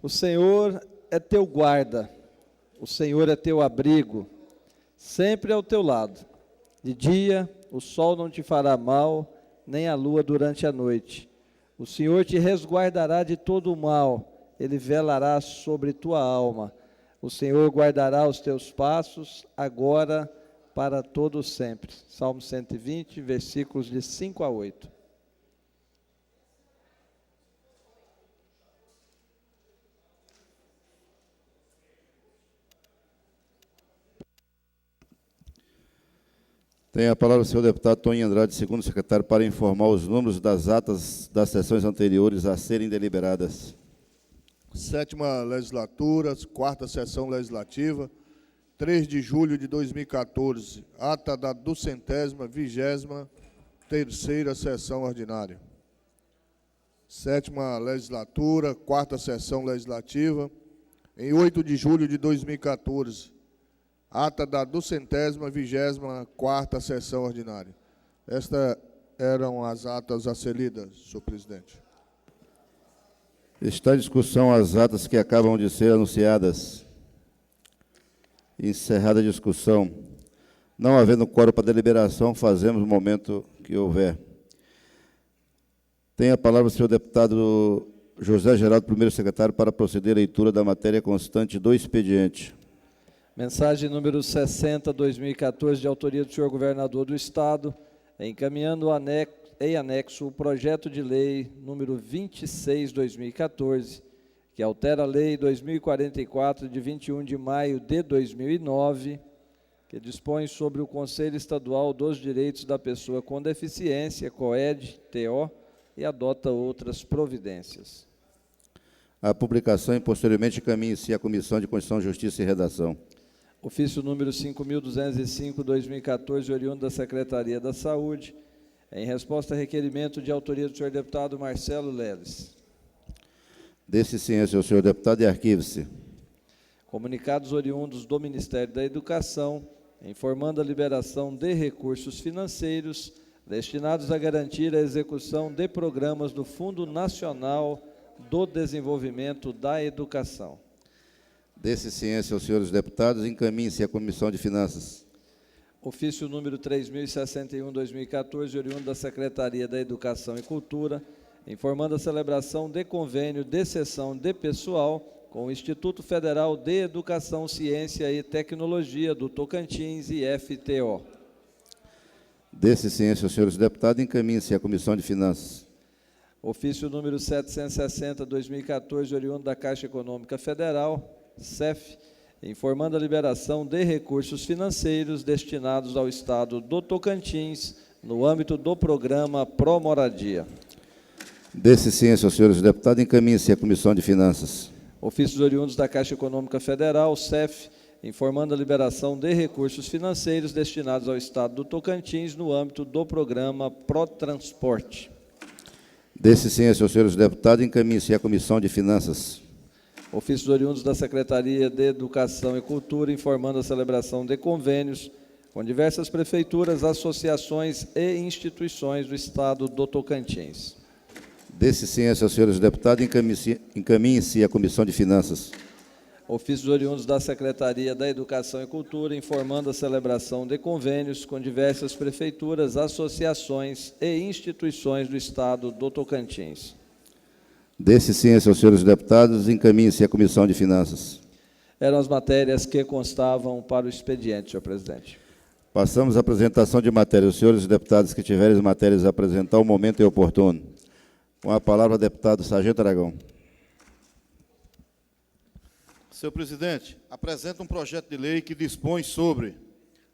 O Senhor é teu guarda, o Senhor é teu abrigo, sempre ao teu lado. De dia o sol não te fará mal, nem a lua durante a noite. O Senhor te resguardará de todo o mal, Ele velará sobre tua alma. O Senhor guardará os teus passos, agora para todo sempre. Salmo 120, versículos de 5 a 8. Tem a palavra o senhor deputado Toninho Andrade, segundo secretário, para informar os números das atas das sessões anteriores a serem deliberadas. Sétima legislatura, quarta sessão legislativa, 3 de julho de 2014, ata da 223ª sessão ordinária. Sétima legislatura, quarta sessão legislativa, em 8 de julho de 2014, ata da 224ª sessão ordinária. Estas eram as atas a ser lidas, senhor presidente. Está em discussão as atas que acabam de ser anunciadas. Encerrada a discussão. Não havendo quórum para deliberação, fazemos no momento que houver. Tem a palavra o senhor deputado José Geraldo, primeiro secretário, para proceder à leitura da matéria constante do expediente. Mensagem número 60, 2014, de autoria do senhor governador do Estado, encaminhando em anexo o projeto de lei número 26, 2014, que altera a lei 2044, de 21 de maio de 2009, que dispõe sobre o Conselho Estadual dos Direitos da Pessoa com Deficiência, COED-TO, e adota outras providências. A publicação e posteriormente encaminhe-se à Comissão de Constituição, Justiça e Redação. Ofício número 5.205, 2014, oriundo da Secretaria da Saúde, em resposta a requerimento de autoria do senhor deputado Marcelo Leles. Desse ciência ao senhor deputado e arquive-se. Comunicados oriundos do Ministério da Educação, informando a liberação de recursos financeiros destinados a garantir a execução de programas do Fundo Nacional do Desenvolvimento da Educação. Desse ciência aos senhores deputados, encaminhe-se à Comissão de Finanças. Ofício número 3061, 2014, oriundo da Secretaria da Educação e Cultura, informando a celebração de convênio de cessão de pessoal com o Instituto Federal de Educação, Ciência e Tecnologia do Tocantins e FTO. Desse ciência aos senhores deputados, encaminhe-se à Comissão de Finanças. Ofício número 760, 2014, oriundo da Caixa Econômica Federal, CEF, informando a liberação de recursos financeiros destinados ao Estado do Tocantins, no âmbito do programa Promoradia. Desse ciência aos senhores deputados, encaminhe-se à Comissão de Finanças. Ofícios oriundos da Caixa Econômica Federal, CEF, informando a liberação de recursos financeiros destinados ao Estado do Tocantins, no âmbito do programa Protransporte. Desse ciência aos senhores deputados, encaminhe-se à Comissão de Finanças. Ofícios oriundos da Secretaria de Educação e Cultura, informando a celebração de convênios com diversas prefeituras, associações e instituições do Estado do Tocantins. Desse ciência aos senhores deputados, encaminhe-se à Comissão de Finanças. Ofícios oriundos da Secretaria da Educação e Cultura, informando a celebração de convênios com diversas prefeituras, associações e instituições do Estado do Tocantins. Desse ciência aos senhores deputados, encaminhe-se à Comissão de Finanças. Eram as matérias que constavam para o expediente, senhor presidente. Passamos à apresentação de matérias. Os senhores deputados que tiverem matérias a apresentar, o momento é oportuno. Com a palavra, o deputado Sargento Aragão. Senhor presidente, apresenta um projeto de lei que dispõe sobre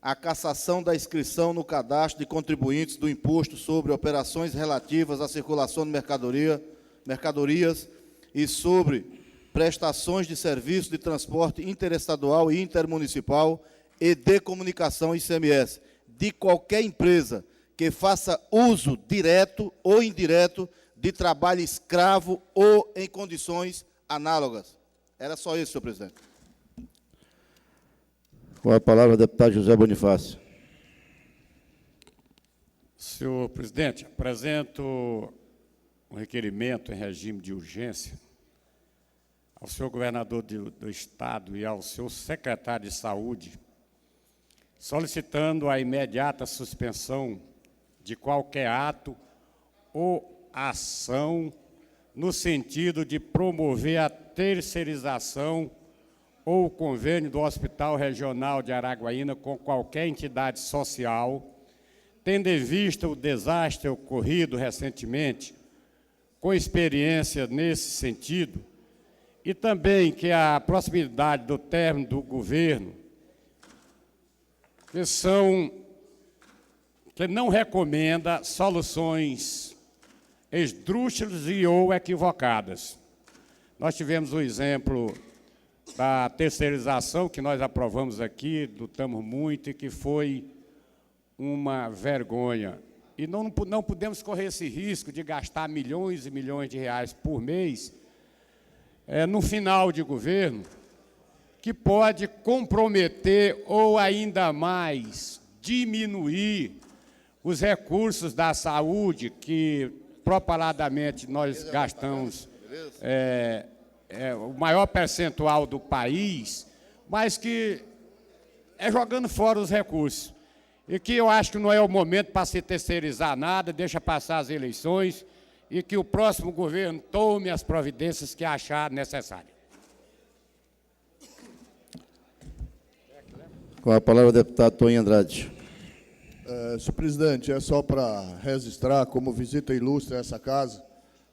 a cassação da inscrição no cadastro de contribuintes do imposto sobre operações relativas à circulação de mercadorias e sobre prestações de serviço de transporte interestadual e intermunicipal e de comunicação ICMS, de qualquer empresa que faça uso direto ou indireto de trabalho escravo ou em condições análogas. Era só isso, senhor presidente. Com a palavra, o deputado José Bonifácio. Senhor presidente, apresento um requerimento em regime de urgência ao senhor governador do Estado e ao seu secretário de Saúde, solicitando a imediata suspensão de qualquer ato ou ação no sentido de promover a terceirização ou o convênio do Hospital Regional de Araguaína com qualquer entidade social, tendo em vista o desastre ocorrido recentemente, com experiência nesse sentido, e também que a proximidade do término do governo, que não recomenda soluções esdrúxulas e ou equivocadas. Nós tivemos o exemplo da terceirização, que nós aprovamos aqui, lutamos muito, e que foi uma vergonha. E não podemos correr esse risco de gastar milhões e milhões de reais por mês no final de governo, que pode comprometer ou ainda mais diminuir os recursos da saúde que propaladamente nós gastamos o maior percentual do país, mas que é jogando fora os recursos. E que eu acho que não é o momento para se terceirizar nada, deixa passar as eleições e que o próximo governo tome as providências que achar necessárias. Com a palavra o deputado Toninho Andrade. Senhor presidente, é só para registrar como visita ilustre a essa casa,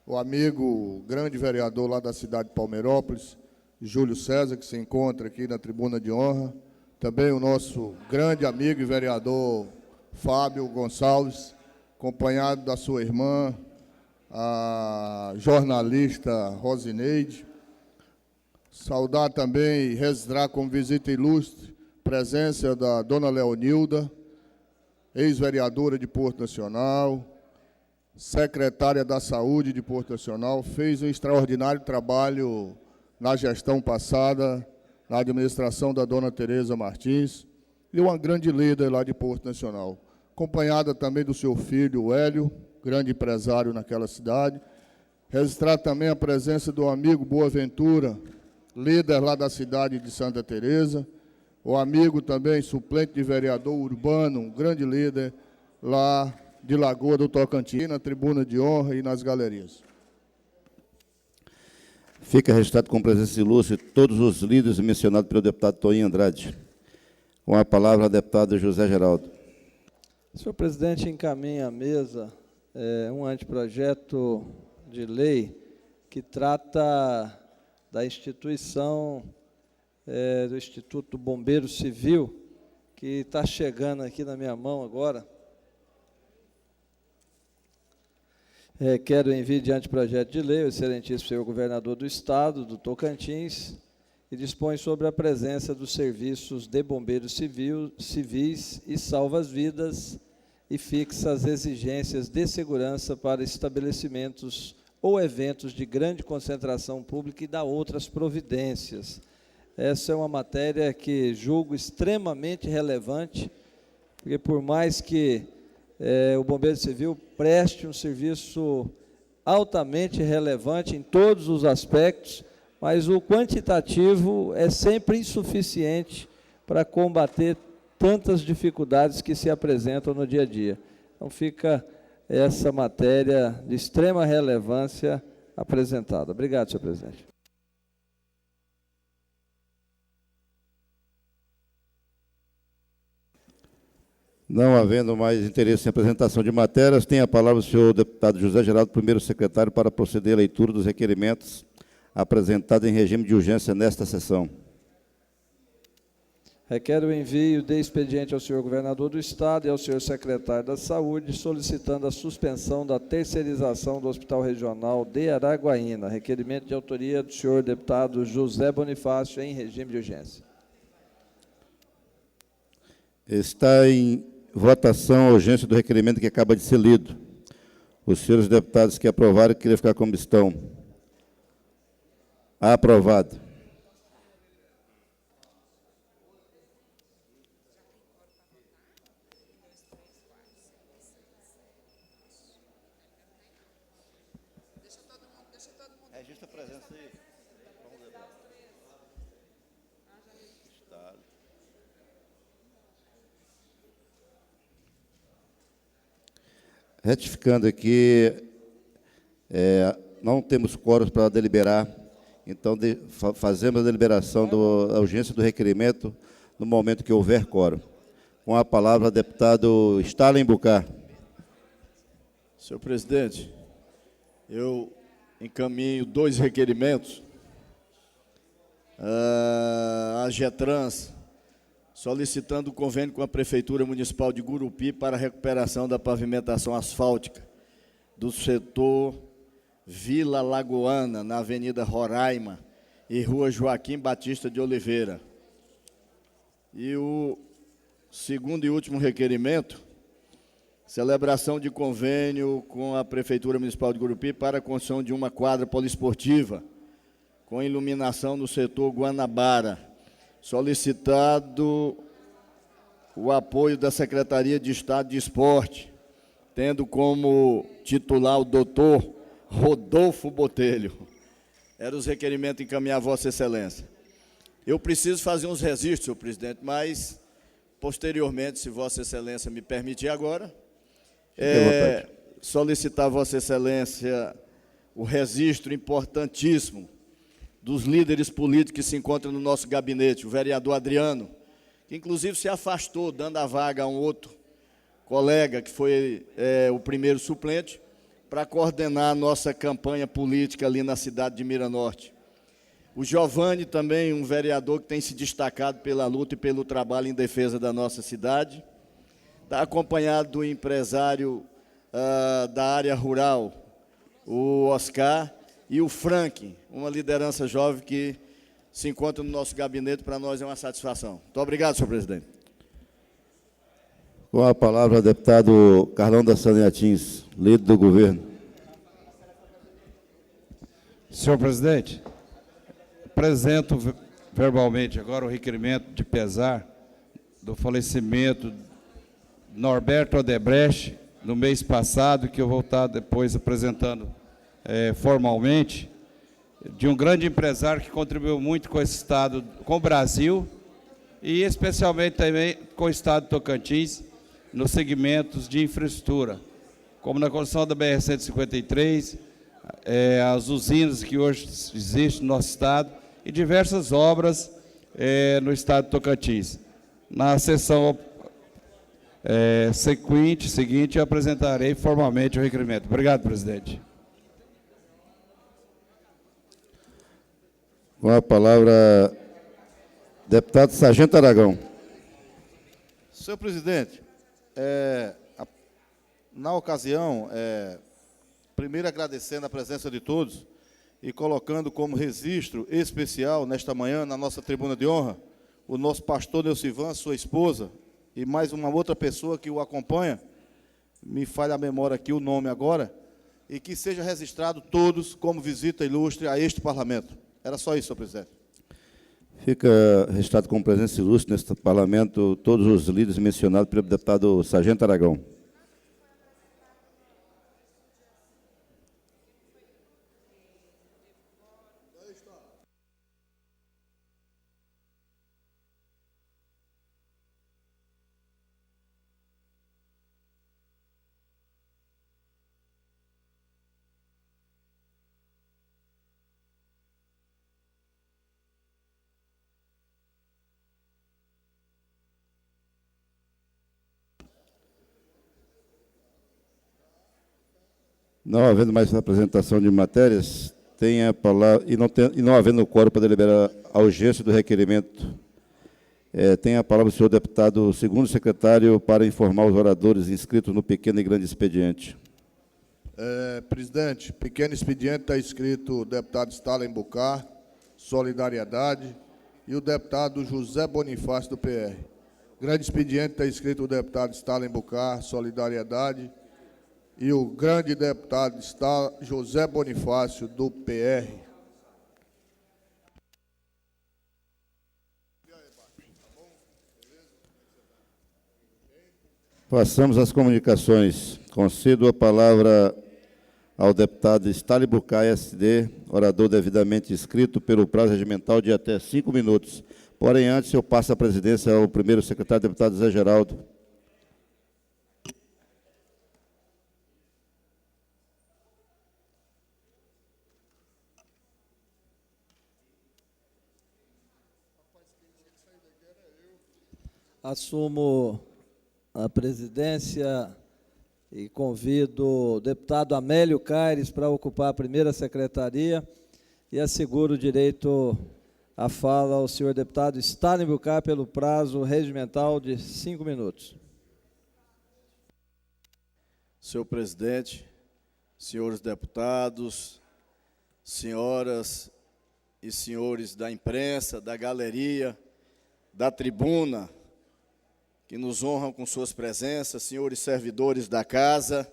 o amigo, grande vereador lá da cidade de Palmeirópolis, Júlio César, que se encontra aqui na tribuna de honra, também o nosso grande amigo e vereador Fábio Gonçalves, acompanhado da sua irmã, a jornalista Rosineide. Saudar também e registrar como visita ilustre a presença da dona Leonilda, ex-vereadora de Porto Nacional, secretária da Saúde de Porto Nacional, fez um extraordinário trabalho na gestão passada, na administração da dona Tereza Martins, e uma grande líder lá de Porto Nacional, acompanhada também do seu filho, Hélio, grande empresário naquela cidade. Registrar também a presença do amigo Boaventura, líder lá da cidade de Santa Teresa, o amigo também suplente de vereador Urbano, um grande líder lá de Lagoa do Tocantins, na tribuna de honra e nas galerias. Fica registrado com presença ilustre todos os líderes mencionados pelo deputado Toninho Andrade. Com a palavra, o deputado José Geraldo. Senhor presidente, encaminha à mesa um anteprojeto de lei que trata da instituição do Instituto do Bombeiro Civil, que está chegando aqui na minha mão agora. Quero o envio de anteprojeto de lei, o excelentíssimo senhor governador do Estado, do Tocantins, e dispõe sobre a presença dos serviços de bombeiros civis e salvas-vidas e fixa as exigências de segurança para estabelecimentos ou eventos de grande concentração pública e dá outras providências. Essa é uma matéria que julgo extremamente relevante, porque por mais que o Bombeiro Civil preste um serviço altamente relevante em todos os aspectos, mas o quantitativo é sempre insuficiente para combater tantas dificuldades que se apresentam no dia a dia. Então fica essa matéria de extrema relevância apresentada. Obrigado, senhor presidente. Não havendo mais interesse em apresentação de matérias, tem a palavra o senhor deputado José Geraldo, primeiro secretário, para proceder à leitura dos requerimentos apresentados em regime de urgência nesta sessão. Requero o envio de expediente ao senhor governador do Estado e ao senhor secretário da Saúde, solicitando a suspensão da terceirização do Hospital Regional de Araguaína. Requerimento de autoria do senhor deputado José Bonifácio, em regime de urgência. Está em votação a urgência do requerimento que acaba de ser lido. Os senhores deputados que aprovaram, queriam ficar como estão. Aprovado. Registra a presença aí. Retificando aqui, não temos quórum para deliberar, então fazemos a deliberação da urgência do requerimento no momento que houver quórum. Com a palavra, o deputado Stalin Bucar. Senhor presidente, eu encaminho 2 requerimentos à GETRANS, solicitando o convênio com a Prefeitura Municipal de Gurupi para a recuperação da pavimentação asfáltica do setor Vila Lagoana, na Avenida Roraima e Rua Joaquim Batista de Oliveira. E o segundo e último requerimento, celebração de convênio com a Prefeitura Municipal de Gurupi para a construção de uma quadra poliesportiva com iluminação no setor Guanabara, solicitado o apoio da Secretaria de Estado de Esporte, tendo como titular o doutor Rodolfo Botelho. Eram os requerimentos encaminhar a Vossa Excelência. Eu preciso fazer uns registros, senhor presidente, mas, posteriormente, se Vossa Excelência me permitir agora, solicitar a Vossa Excelência o registro importantíssimo dos líderes políticos que se encontram no nosso gabinete, o vereador Adriano, que inclusive se afastou, dando a vaga a um outro colega, que foi o primeiro suplente, para coordenar a nossa campanha política ali na cidade de Miranorte. O Giovanni também, um vereador que tem se destacado pela luta e pelo trabalho em defesa da nossa cidade. Está acompanhado do empresário da área rural, o Oscar, e o Frank, uma liderança jovem que se encontra no nosso gabinete, para nós é uma satisfação. Muito obrigado, senhor presidente. Com a palavra, o deputado Carlão da Saneatins, líder do governo. Senhor presidente, apresento verbalmente agora o requerimento de pesar do falecimento de Norberto Odebrecht, no mês passado, que eu vou estar depois apresentando formalmente, de um grande empresário que contribuiu muito com esse estado, com o Brasil, e especialmente também com o estado de Tocantins, nos segmentos de infraestrutura, como na construção da BR-153, as usinas que hoje existem no nosso estado, e diversas obras no estado de Tocantins. Na sessão seguinte, eu apresentarei formalmente o requerimento. Obrigado, presidente. Com a palavra, deputado Sargento Aragão. Senhor presidente, na ocasião, primeiro agradecendo a presença de todos e colocando como registro especial, nesta manhã, na nossa tribuna de honra, o nosso pastor Neucivan, sua esposa, e mais uma outra pessoa que o acompanha, me falha a memória aqui o nome agora, e que seja registrado todos como visita ilustre a este parlamento. Era só isso, senhor presidente. Fica registrado como presença ilustre neste parlamento todos os líderes mencionados pelo deputado Sargento Aragão. Não havendo mais apresentação de matérias, tem a palavra, e não havendo quórum para deliberar a urgência do requerimento, tem a palavra o senhor deputado, segundo secretário, para informar os oradores inscritos no pequeno e grande expediente. Presidente, pequeno expediente está escrito o deputado Stalin Bucar, Solidariedade, e o deputado José Bonifácio, do PR. Grande expediente está escrito o deputado Stalin Bucar, Solidariedade, e o grande deputado está José Bonifácio, do PR. Passamos às comunicações. Concedo a palavra ao deputado Stalin Bucay, SD, orador devidamente inscrito pelo prazo regimental de até 5 minutos. Porém, antes eu passo a presidência ao primeiro secretário, deputado Zé Geraldo. Assumo a presidência e convido o deputado Amélio Caires para ocupar a primeira secretaria e asseguro o direito à fala ao senhor deputado Stalin Bucay pelo prazo regimental de 5 minutos. Senhor presidente, senhores deputados, senhoras e senhores da imprensa, da galeria, da tribuna, que nos honram com suas presenças, senhores servidores da casa,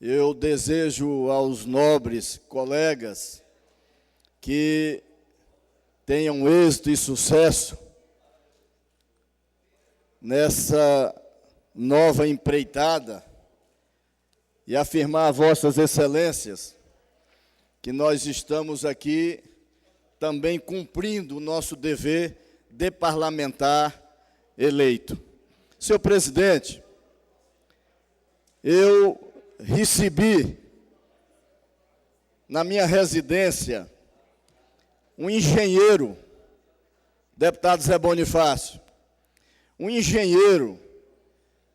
eu desejo aos nobres colegas que tenham êxito e sucesso nessa nova empreitada e afirmar a vossas excelências que nós estamos aqui também cumprindo o nosso dever de parlamentar eleito. Senhor presidente, eu recebi na minha residência um engenheiro, deputado Zé Bonifácio, um engenheiro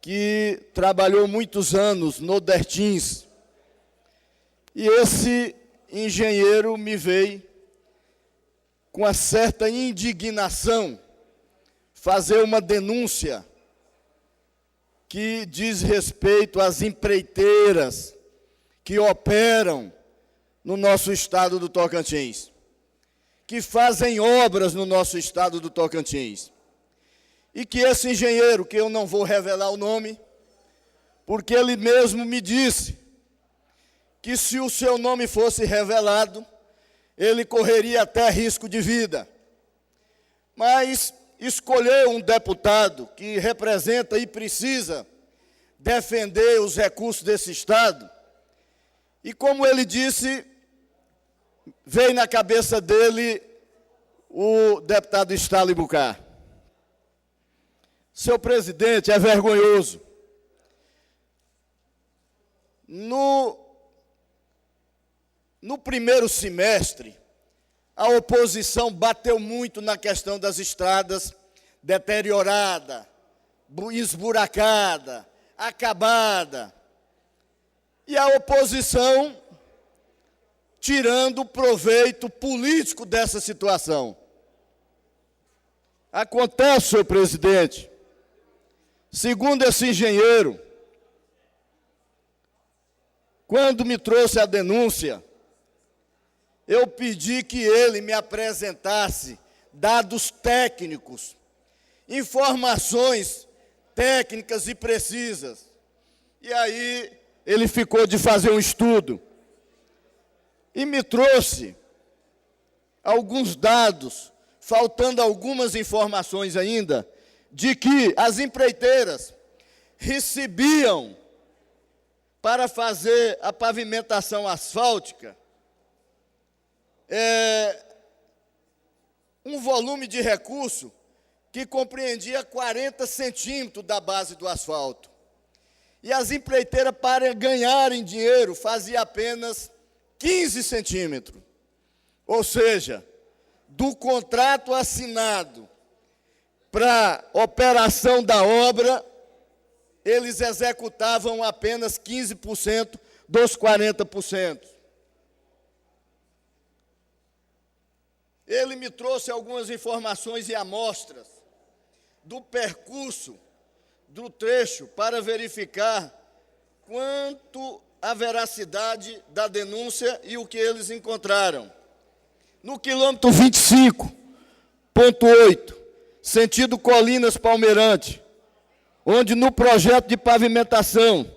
que trabalhou muitos anos no Dertins, e esse engenheiro me veio com uma certa indignação fazer uma denúncia que diz respeito às empreiteiras que operam no nosso estado do Tocantins, que fazem obras no nosso estado do Tocantins. E que esse engenheiro, que eu não vou revelar o nome, porque ele mesmo me disse que se o seu nome fosse revelado, ele correria até risco de vida. Mas escolheu um deputado que representa e precisa defender os recursos desse estado. E como ele disse, veio na cabeça dele o deputado Stalin Bucay. Senhor presidente, é vergonhoso. No primeiro semestre, a oposição bateu muito na questão das estradas deteriorada, esburacada, acabada. E a oposição tirando proveito político dessa situação. Acontece, senhor presidente, segundo esse engenheiro, quando me trouxe a denúncia, eu pedi que ele me apresentasse dados técnicos, informações técnicas e precisas. E aí ele ficou de fazer um estudo e me trouxe alguns dados, faltando algumas informações ainda, de que as empreiteiras recebiam para fazer a pavimentação asfáltica um volume de recurso que compreendia 40 centímetros da base do asfalto. E as empreiteiras, para ganharem dinheiro, faziam apenas 15 centímetros. Ou seja, do contrato assinado para operação da obra, eles executavam apenas 15% dos 40%. Ele me trouxe algumas informações e amostras do percurso do trecho para verificar quanto a veracidade da denúncia e o que eles encontraram. No quilômetro 25,8, sentido Colinas Palmeirante, onde no projeto de pavimentação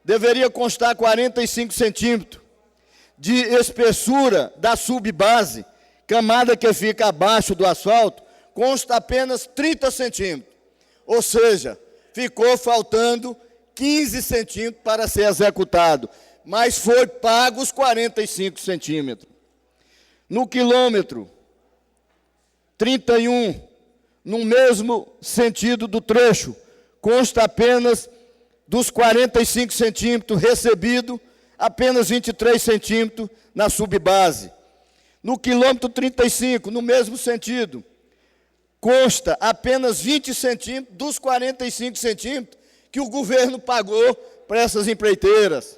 deveria constar 45 centímetros de espessura da subbase, camada que fica abaixo do asfalto, consta apenas 30 centímetros. Ou seja, ficou faltando 15 centímetros para ser executado. mas foi pago os 45 centímetros. No quilômetro 31, no mesmo sentido do trecho, consta apenas dos 45 centímetros recebido, apenas 23 centímetros na subbase. No quilômetro 35, no mesmo sentido, consta apenas 20 centímetros dos 45 centímetros que o governo pagou para essas empreiteiras.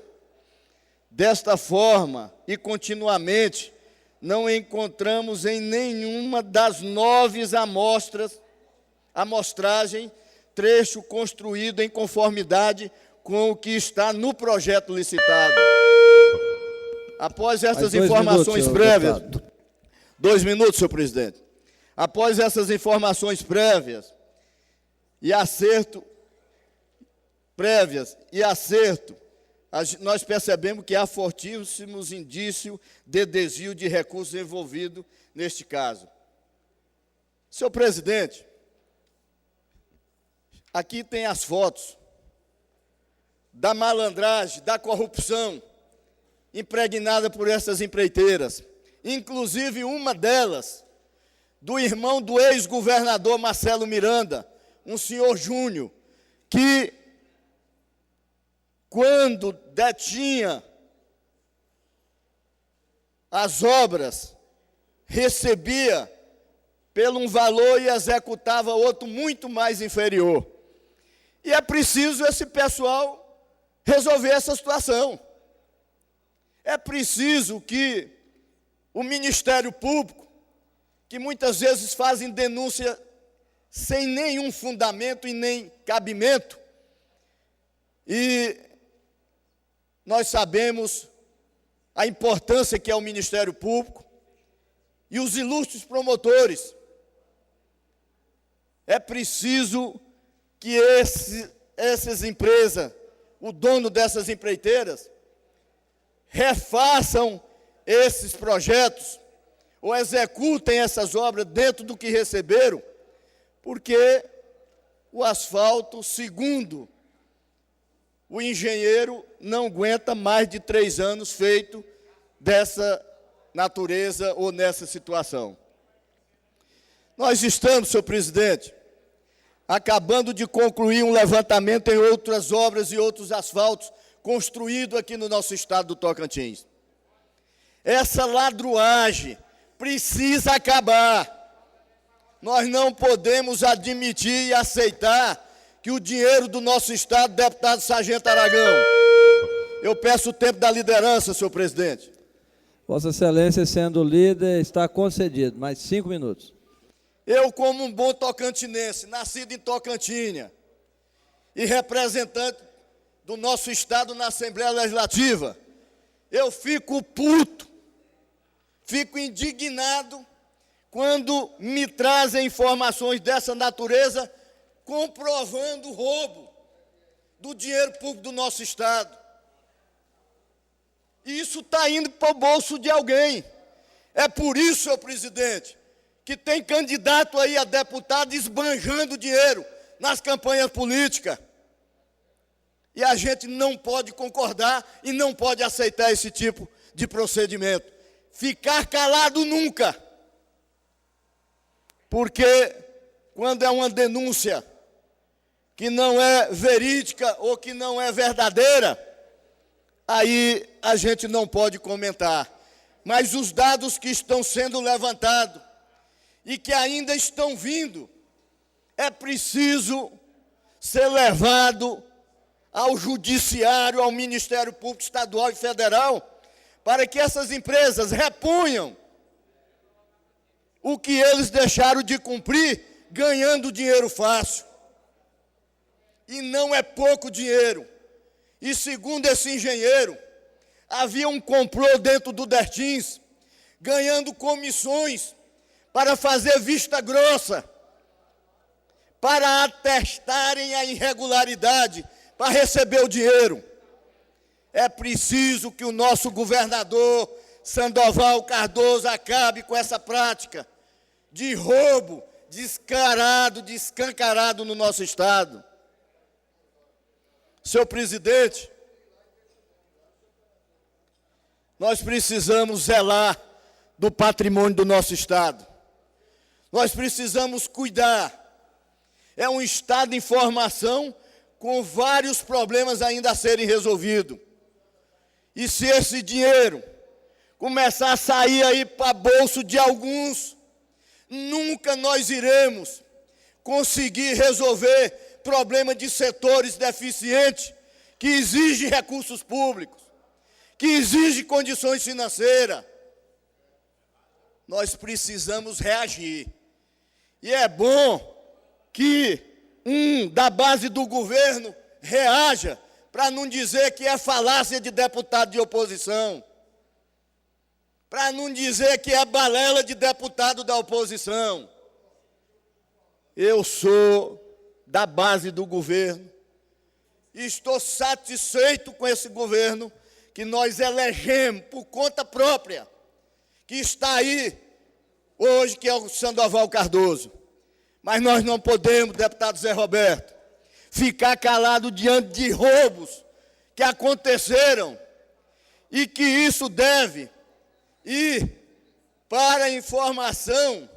Desta forma, e continuamente, não encontramos em nenhuma das 9 amostragem trecho construído em conformidade com o que está no projeto licitado. Após essas informações prévias... 2 minutos, senhor presidente. Após essas informações prévias e acerto, nós percebemos que há fortíssimos indícios de desvio de recursos envolvido neste caso. Senhor presidente, aqui tem as fotos da malandragem, da corrupção impregnada por essas empreiteiras, inclusive uma delas, do irmão do ex-governador Marcelo Miranda, um senhor Júnior, que, quando detinha as obras, recebia pelo um valor e executava outro muito mais inferior. E é preciso esse pessoal resolver essa situação. É preciso que o Ministério Público, que muitas vezes fazem denúncia sem nenhum fundamento e nem cabimento, e nós sabemos a importância que é o Ministério Público e os ilustres promotores. É preciso que essas empresas, o dono dessas empreiteiras, refaçam esses projetos ou executem essas obras dentro do que receberam, porque o asfalto, segundo o engenheiro, não aguenta mais de 3 anos feito dessa natureza ou nessa situação. Nós estamos, senhor presidente, acabando de concluir um levantamento em outras obras e outros asfaltos construídos aqui no nosso estado do Tocantins. Essa ladruagem precisa acabar. Nós não podemos admitir e aceitar que o dinheiro do nosso estado, deputado Sargento Aragão, eu peço o tempo da liderança, senhor presidente. Vossa Excelência, sendo líder, está concedido, mais 5 minutos. Eu, como um bom tocantinense, nascido em Tocantinha, e representante do nosso estado na Assembleia Legislativa, eu fico puto, fico indignado quando me trazem informações dessa natureza, comprovando o roubo do dinheiro público do nosso estado. E isso está indo para o bolso de alguém. É por isso, senhor presidente, que tem candidato aí a deputado esbanjando dinheiro nas campanhas políticas. E a gente não pode concordar e não pode aceitar esse tipo de procedimento. Ficar calado nunca. Porque quando é uma denúncia que não é verídica ou que não é verdadeira, aí a gente não pode comentar. Mas os dados que estão sendo levantados e que ainda estão vindo, é preciso ser levado ao Judiciário, ao Ministério Público Estadual e Federal, para que essas empresas reponham o que eles deixaram de cumprir, ganhando dinheiro fácil. E não é pouco dinheiro. E segundo esse engenheiro, havia um complô dentro do Dertins, ganhando comissões para fazer vista grossa, para atestarem a irregularidade, para receber o dinheiro. É preciso que o nosso governador Sandoval Cardoso acabe com essa prática de roubo descarado, descancarado no nosso estado. Senhor presidente, nós precisamos zelar do patrimônio do nosso Estado. Nós precisamos cuidar. É um Estado em formação com vários problemas ainda a serem resolvidos. E se esse dinheiro começar a sair aí para bolso de alguns, nunca nós iremos conseguir resolver problema de setores deficientes que exigem recursos públicos, que exigem condições financeiras. Nós precisamos reagir. E é bom que da base do governo reaja, para não dizer que é falácia de deputado de oposição, para não dizer que é balela de deputado da oposição. Eu sou da base do governo e estou satisfeito com esse governo que nós elegemos por conta própria, que está aí hoje, que é o Sandoval Cardoso. Mas nós não podemos, deputado Zé Roberto, ficar calado diante de roubos que aconteceram e que isso deve ir para a informação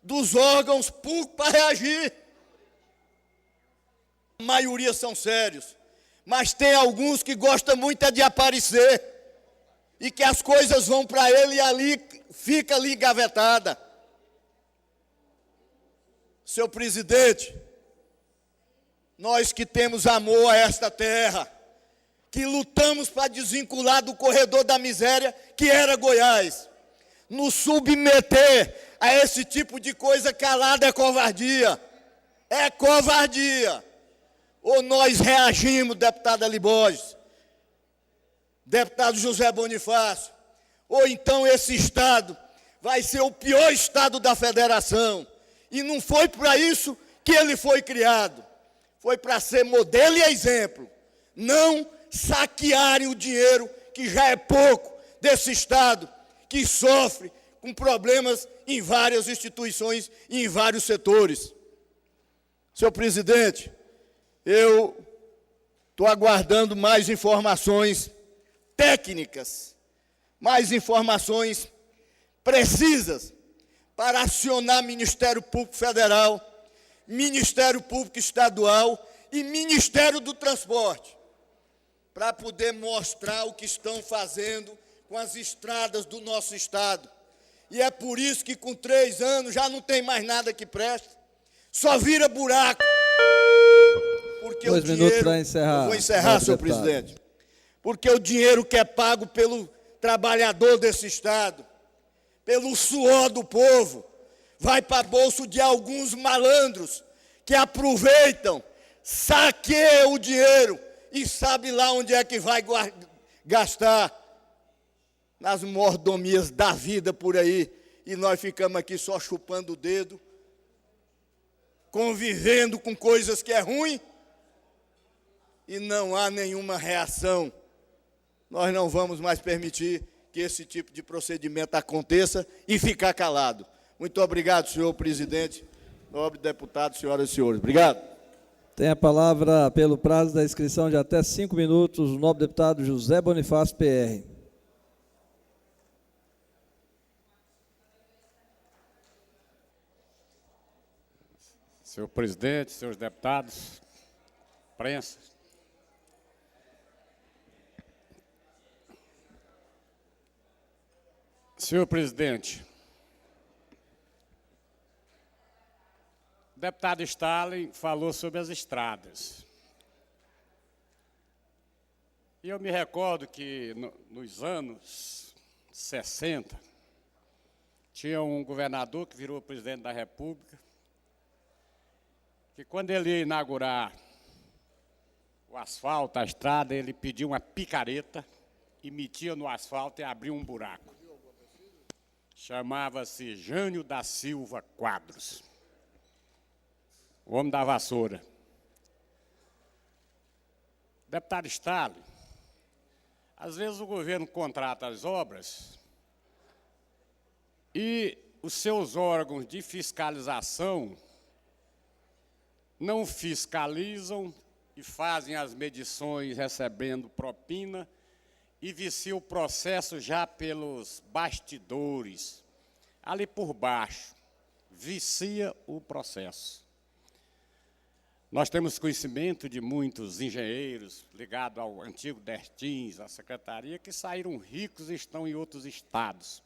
dos órgãos públicos para reagir. A maioria são sérios, mas tem alguns que gostam muito de aparecer e que as coisas vão para ele e ali fica ali gavetada. Senhor presidente, nós que temos amor a esta terra, que lutamos para desvincular do corredor da miséria que era Goiás, nos submeter a esse tipo de coisa calada é covardia. É covardia. Ou nós reagimos, deputado Ali Borges, deputado José Bonifácio, ou então esse Estado vai ser o pior Estado da federação. E não foi para isso que ele foi criado. Foi para ser modelo e exemplo. Não saquearem o dinheiro, que já é pouco, desse Estado, que sofre com problemas em várias instituições e em vários setores. Senhor presidente, eu estou aguardando mais informações técnicas, mais informações precisas para acionar Ministério Público Federal, Ministério Público Estadual e Ministério do Transporte, para poder mostrar o que estão fazendo com as estradas do nosso Estado. E é por isso que com 3 anos já não tem mais nada que preste, só vira buraco. Porque 2 minutos para encerrar. Eu vou encerrar, senhor presidente. Porque o dinheiro que é pago pelo trabalhador desse Estado, pelo suor do povo, vai para bolso de alguns malandros que aproveitam, saqueiam o dinheiro e sabe lá onde é que vai gastar, nas mordomias da vida por aí, e nós ficamos aqui só chupando o dedo, convivendo com coisas que é ruim, e não há nenhuma reação. Nós não vamos mais permitir que esse tipo de procedimento aconteça e ficar calado. Muito obrigado, senhor presidente, nobre deputado, senhoras e senhores. Obrigado. Tem a palavra, pelo prazo da inscrição de até 5 minutos, o nobre deputado José Bonifácio, PR. Senhor presidente, senhores deputados, prensa. Senhor presidente, o deputado Stalin falou sobre as estradas. E eu me recordo que nos anos 60, tinha um governador que virou presidente da República, que quando ele ia inaugurar o asfalto, a estrada, ele pediu uma picareta e metia no asfalto e abria um buraco. Chamava-se Jânio da Silva Quadros, o homem da vassoura. Deputado Stalin, às vezes o governo contrata as obras e os seus órgãos de fiscalização não fiscalizam e fazem as medições recebendo propina e vicia o processo já pelos bastidores, ali por baixo, vicia o processo. Nós temos conhecimento de muitos engenheiros ligados ao antigo Dertins, à secretaria, que saíram ricos e estão em outros estados,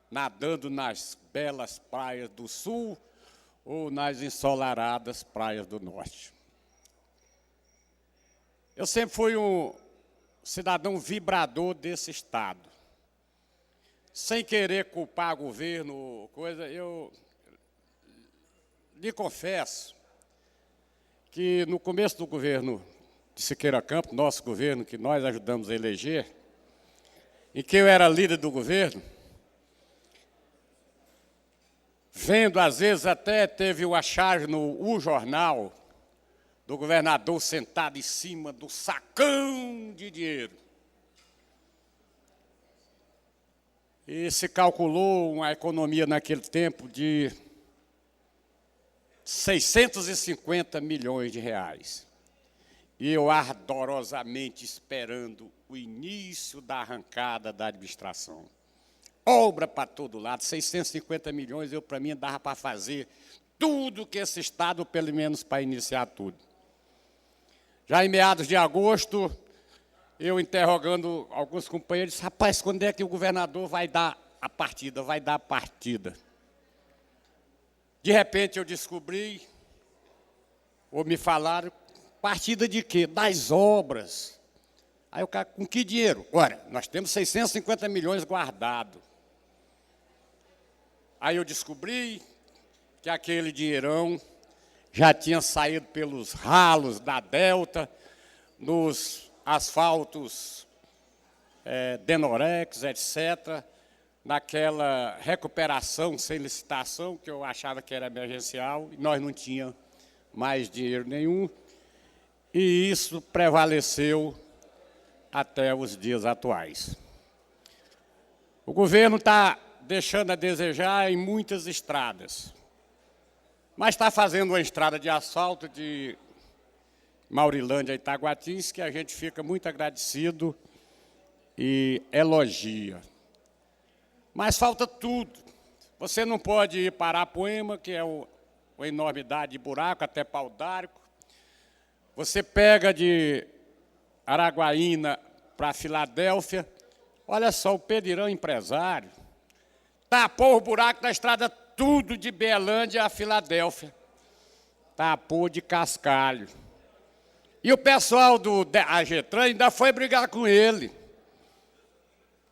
nadando nas belas praias do sul ou nas ensolaradas praias do norte. Eu sempre fui um cidadão vibrador desse estado. Sem querer culpar governo, coisa, eu lhe confesso que no começo do governo de Siqueira Campos, nosso governo, que nós ajudamos a eleger, em que eu era líder do governo, vendo, às vezes, até teve uma charge no O Jornal, do governador sentado em cima do sacão de dinheiro. E se calculou uma economia naquele tempo de 650 milhões de reais. E eu ardorosamente esperando o início da arrancada da administração. Obra para todo lado, 650 milhões, para mim, dava para fazer tudo que esse Estado, pelo menos para iniciar tudo. Já em meados de agosto, eu interrogando alguns companheiros, disse, rapaz, quando é que o governador vai dar a partida? Vai dar a partida. De repente eu descobri, ou me falaram, partida de quê? Das obras. Aí o cara, com que dinheiro? Ora, nós temos 650 milhões guardados. Aí eu descobri que aquele dinheirão já tinha saído pelos ralos da Delta, nos asfaltos Denorex, etc., naquela recuperação sem licitação, que eu achava que era emergencial, e nós não tínhamos mais dinheiro nenhum, e isso prevaleceu até os dias atuais. O governo está deixando a desejar em muitas estradas, mas está fazendo uma estrada de asfalto de Maurilândia a Itaguatins, que a gente fica muito agradecido e elogia. Mas falta tudo. Você não pode ir para Arapuema, que é uma enormidade de buraco, até Pau d'Arco. Você pega de Araguaína para Filadélfia. Olha só, o Pedirão empresário tapou o buraco da estrada tudo de Belândia a Filadélfia. Tapou de cascalho. E o pessoal do AGETRAN ainda foi brigar com ele.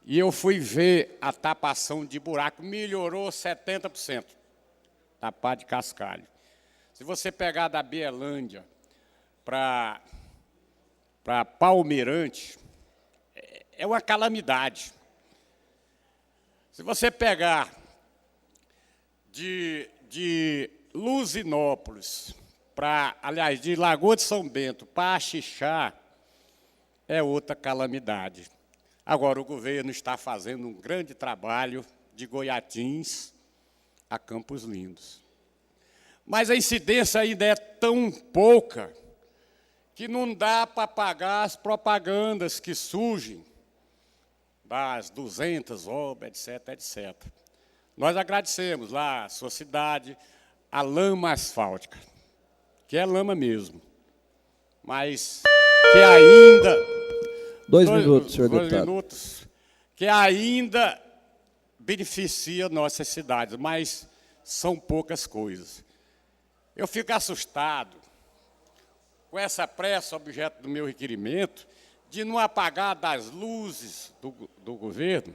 E eu fui ver a tapação de buraco, melhorou 70%, tapar de cascalho. Se você pegar da Belândia para Palmeirante, é uma calamidade. Se você pegar de Luzinópolis, aliás, de Lagoa de São Bento para Xixá, é outra calamidade. Agora, o governo está fazendo um grande trabalho de Goiatins a Campos Lindos. Mas a incidência ainda é tão pouca que não dá para pagar as propagandas que surgem das 200 obras, etc., etc. Nós agradecemos lá a sua cidade, a lama asfáltica, que é lama mesmo, mas que ainda... 2 minutos, senhor 2 deputado. minutos, que ainda beneficia nossas cidades, mas são poucas coisas. Eu fico assustado com essa pressa, objeto do meu requerimento, de no apagar das luzes do governo,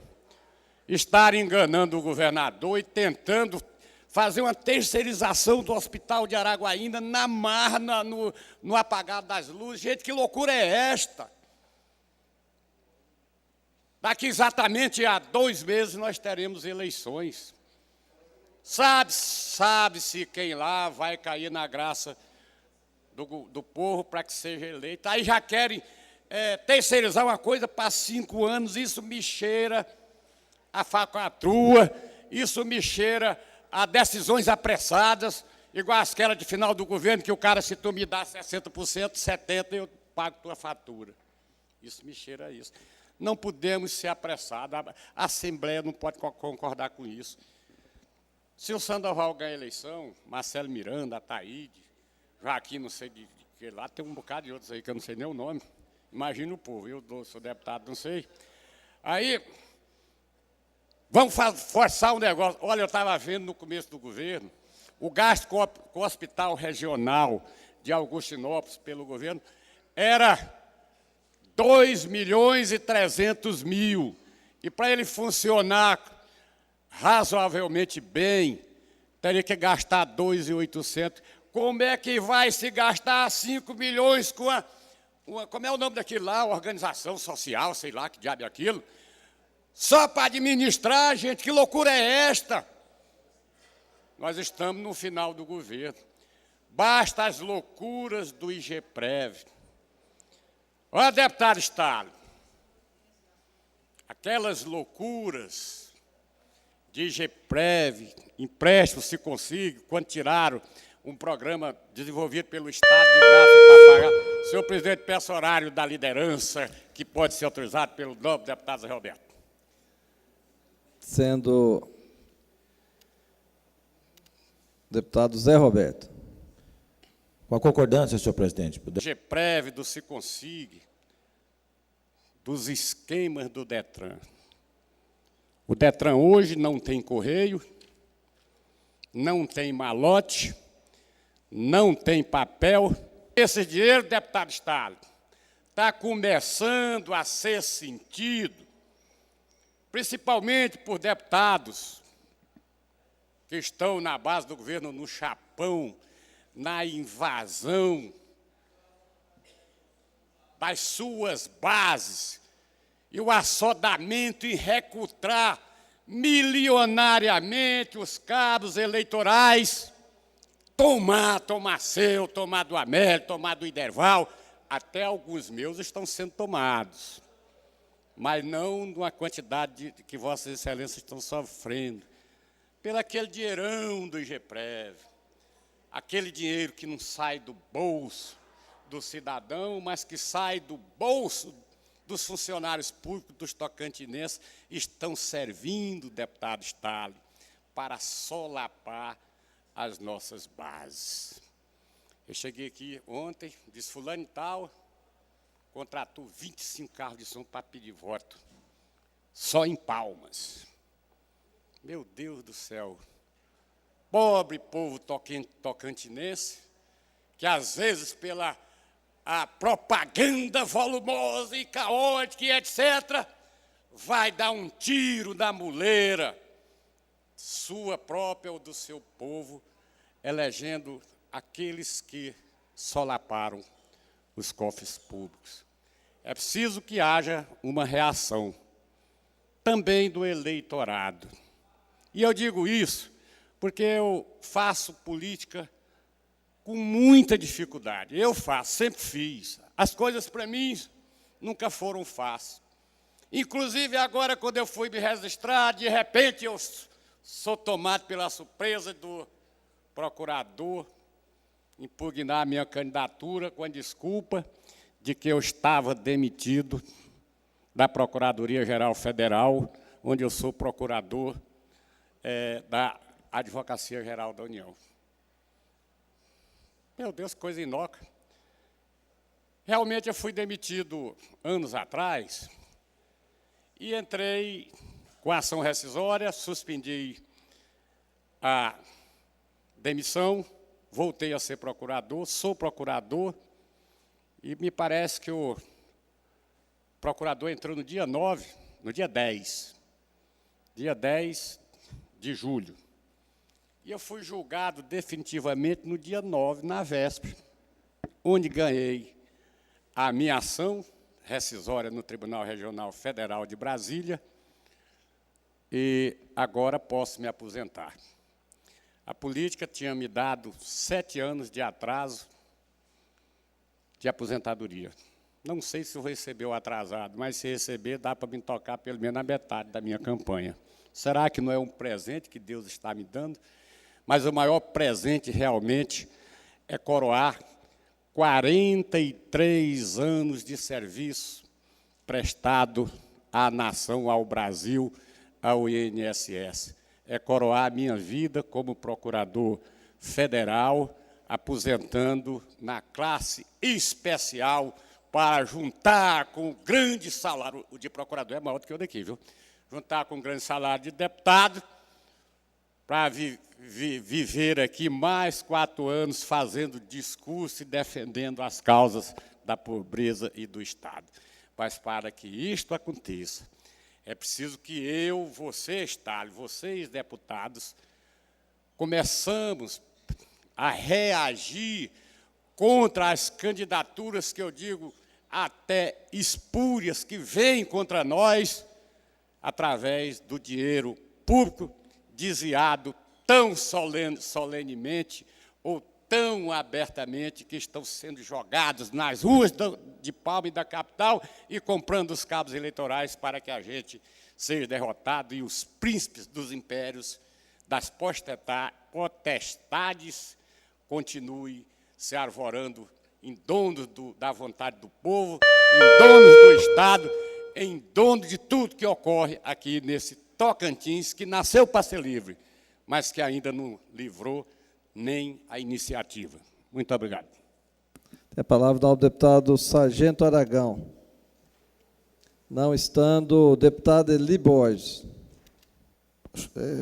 estar enganando o governador e tentando fazer uma terceirização do hospital de Araguaína na marra, no apagar das luzes. Gente, que loucura é esta? Daqui exatamente a 2 meses nós teremos eleições. Sabe-se quem lá vai cair na graça do povo para que seja eleito. Aí já querem terceirizar uma coisa para 5 anos, isso me cheira a falcatrua, isso me cheira a decisões apressadas, igual aquela de final do governo, que o cara, se tu me dá 60%, 70% eu pago tua fatura. Isso me cheira a isso. Não podemos ser apressados. A Assembleia não pode concordar com isso. Se o Sandoval ganha a eleição, Marcelo Miranda, Ataíde, Joaquim, não sei de que lá, tem um bocado de outros aí que eu não sei nem o nome. Imagina o povo, eu sou deputado, não sei. Aí, vamos forçar um negócio. Olha, eu estava vendo no começo do governo, o gasto com o Hospital Regional de Augustinópolis pelo governo era 2.300.000. E para ele funcionar razoavelmente bem, teria que gastar 2.800. Como é que vai se gastar 5 milhões com como é o nome daquilo lá, organização social, sei lá, que diabo é aquilo, só para administrar, gente? Que loucura é esta? Nós estamos no final do governo. Basta as loucuras do IGPREV. Olha, deputado Stalin, aquelas loucuras de IGPREV, empréstimo se consiga, quando tiraram um programa desenvolvido pelo Estado de graça para pagar. Senhor presidente, peço horário da liderança que pode ser autorizado pelo nobre deputado Zé Roberto. Sendo deputado Zé Roberto. Com a concordância, senhor presidente. Do IGPREV, do Se Consiga, dos esquemas do Detran. O Detran hoje não tem correio, não tem malote, não tem papel. Esse dinheiro, deputado Stalin, está começando a ser sentido, principalmente por deputados que estão na base do governo, no chapão, na invasão das suas bases e o assodamento em recrutar milionariamente os cabos eleitorais, tomar seu, tomar do Amélio, tomar do Iderval, até alguns meus estão sendo tomados, mas não numa quantidade que vossas excelências estão sofrendo, pelo aquele dinheirão do IGPREV, aquele dinheiro que não sai do bolso do cidadão, mas que sai do bolso dos funcionários públicos dos tocantinenses, estão servindo, deputado Stalin, para solapar as nossas bases. Eu cheguei aqui ontem, disse fulano e tal, contratou 25 carros de som para pedir voto, só em Palmas. Meu Deus do céu, pobre povo tocantinense, que às vezes pela a propaganda volumosa e caótica e etc., vai dar um tiro na muleira, sua própria ou do seu povo, elegendo aqueles que solaparam os cofres públicos. É preciso que haja uma reação, também do eleitorado. E eu digo isso porque eu faço política com muita dificuldade. Eu faço, sempre fiz. As coisas, para mim, nunca foram fáceis. Inclusive, agora, quando eu fui me registrar, de repente, eu sou tomado pela surpresa do procurador impugnar a minha candidatura com a desculpa de que eu estava demitido da Procuradoria-Geral Federal, onde eu sou procurador da Advocacia Geral da União. Meu Deus, coisa inócua. Realmente eu fui demitido anos atrás e entrei com a ação rescisória, suspendi a demissão, voltei a ser procurador, sou procurador e me parece que o procurador entrou no dia 9, no dia 10 de julho. E eu fui julgado definitivamente no dia 9, na véspera, onde ganhei a minha ação rescisória no Tribunal Regional Federal de Brasília e agora posso me aposentar. A política tinha me dado 7 anos de atraso de aposentadoria. Não sei se eu recebi o atrasado, mas se receber, dá para me tocar pelo menos na metade da minha campanha. Será que não é um presente que Deus está me dando? Mas o maior presente, realmente, é coroar 43 anos de serviço prestado à nação, ao Brasil, ao INSS. É coroar a minha vida como procurador federal, aposentando na classe especial para juntar com o grande salário, o de procurador é maior do que o daqui, viu? Juntar com o grande salário de deputado, para viver aqui mais 4 anos fazendo discurso e defendendo as causas da pobreza e do Estado. Mas para que isto aconteça, é preciso que eu, você, Estado, vocês, deputados, começamos a reagir contra as candidaturas que eu digo até espúrias que vêm contra nós através do dinheiro público desviado tão solenemente ou tão abertamente que estão sendo jogados nas ruas de Palma e da capital e comprando os cabos eleitorais para que a gente seja derrotado e os príncipes dos impérios, das potestades, continuem se arvorando em donos da vontade do povo, em donos do Estado, em dono de tudo que ocorre aqui nesse Tocantins, que nasceu para ser livre, mas que ainda não livrou nem a iniciativa. Muito obrigado. Tem a palavra ao deputado Sargento Aragão. Não estando, o deputado Eli Borges.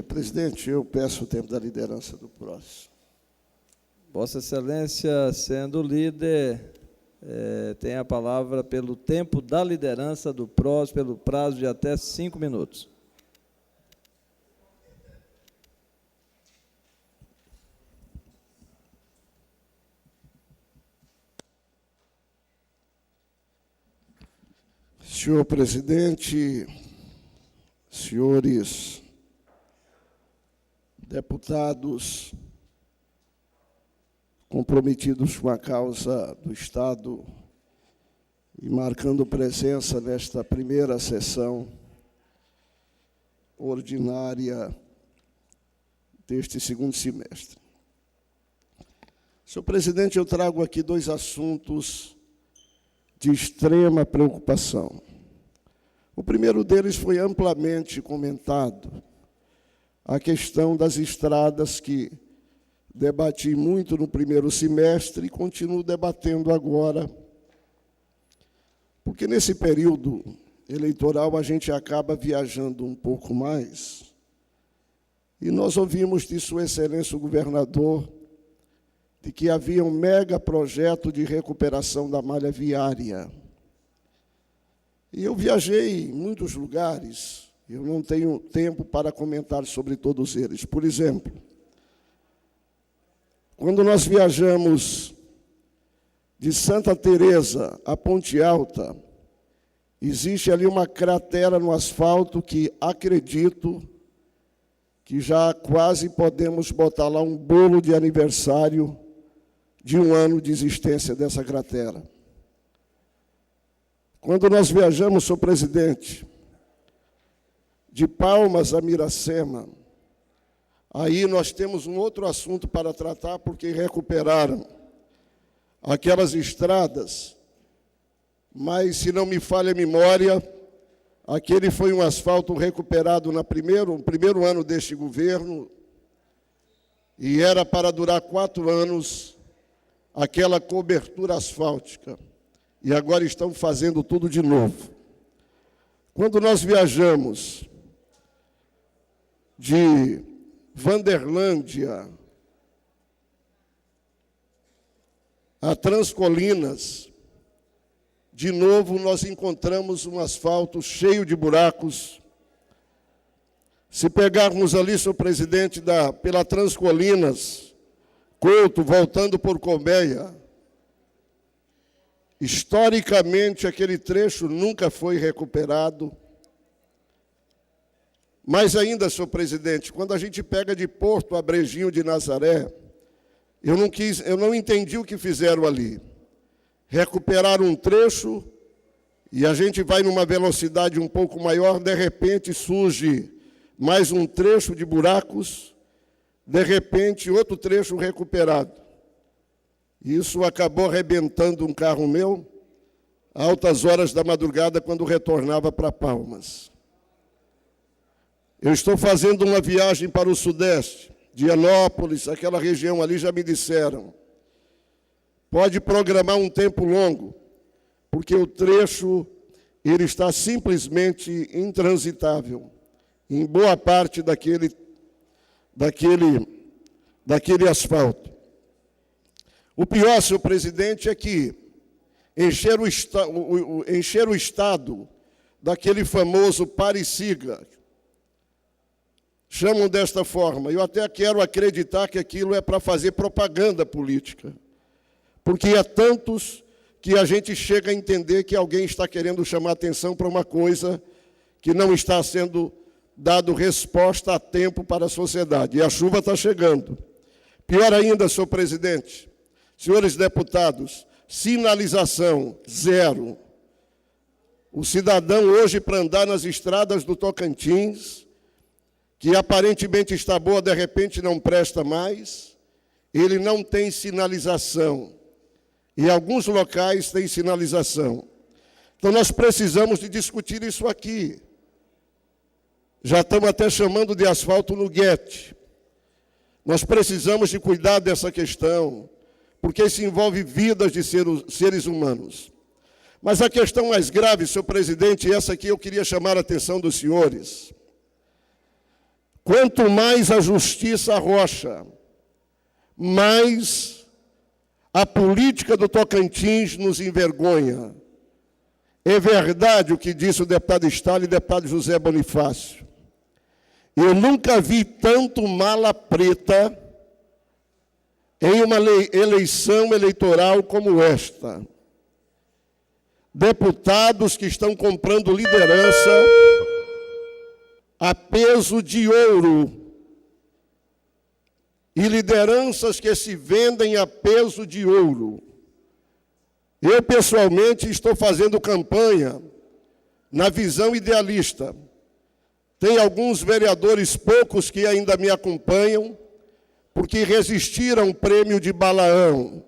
Presidente, eu peço o tempo da liderança do PROS. Vossa Excelência, sendo líder, tem a palavra pelo tempo da liderança do PROS, pelo prazo de até 5 minutos. Senhor presidente, senhores deputados comprometidos com a causa do Estado e marcando presença nesta primeira sessão ordinária deste segundo semestre. Senhor presidente, eu trago aqui 2 assuntos de extrema preocupação. O primeiro deles foi amplamente comentado, a questão das estradas, que debati muito no primeiro semestre e continuo debatendo agora, porque nesse período eleitoral a gente acaba viajando um pouco mais, e nós ouvimos de Sua Excelência o Governador de que havia um mega projeto de recuperação da malha viária. E eu viajei em muitos lugares, eu não tenho tempo para comentar sobre todos eles. Por exemplo, quando nós viajamos de Santa Teresa a Ponte Alta, existe ali uma cratera no asfalto que acredito que já quase podemos botar lá um bolo de aniversário de 1 ano de existência dessa cratera. Quando nós viajamos, senhor presidente, de Palmas a Miracema, aí nós temos um outro assunto para tratar, porque recuperaram aquelas estradas, mas, se não me falha a memória, aquele foi um asfalto recuperado no primeiro ano deste governo, e era para durar 4 anos aquela cobertura asfáltica. E agora estão fazendo tudo de novo. Quando nós viajamos de Vanderlândia a Transcolinas, de novo nós encontramos um asfalto cheio de buracos. Se pegarmos ali, senhor presidente, pela Transcolinas, Couto, voltando por Colmeia, historicamente aquele trecho nunca foi recuperado. Mas ainda, senhor presidente, quando a gente pega de Porto a Brejinho de Nazaré, eu não entendi o que fizeram ali. Recuperaram um trecho e a gente vai numa velocidade um pouco maior, de repente surge mais um trecho de buracos, de repente outro trecho recuperado. Isso acabou arrebentando um carro meu, altas horas da madrugada, quando retornava para Palmas. Eu estou fazendo uma viagem para o Sudeste, Dianópolis, aquela região ali, já me disseram. Pode programar um tempo longo, porque o trecho ele está simplesmente intransitável, em boa parte daquele asfalto. O pior, senhor presidente, é que encher o Estado daquele famoso pare-siga, chamam desta forma. Eu até quero acreditar que aquilo é para fazer propaganda política, porque há tantos que a gente chega a entender que alguém está querendo chamar atenção para uma coisa que não está sendo dado resposta a tempo para a sociedade. E a chuva está chegando. Pior ainda, senhor presidente, senhores deputados, sinalização zero. O cidadão hoje, para andar nas estradas do Tocantins, que aparentemente está boa, de repente não presta mais, ele não tem sinalização. Em alguns locais tem sinalização. Então nós precisamos de discutir isso aqui. Já estamos até chamando de asfalto no guete. Nós precisamos de cuidar dessa questão, porque isso envolve vidas de seres humanos. Mas a questão mais grave, senhor presidente, essa aqui eu queria chamar a atenção dos senhores. Quanto mais a justiça arrocha, mais a política do Tocantins nos envergonha. É verdade o que disse o deputado Stalin e o deputado José Bonifácio. Eu nunca vi tanto mala preta em uma eleição eleitoral como esta. Deputados que estão comprando liderança a peso de ouro. E lideranças que se vendem a peso de ouro. Eu, pessoalmente, estou fazendo campanha na visão idealista. Tem alguns vereadores, poucos, que ainda me acompanham, porque resistiram ao prêmio de Balaão.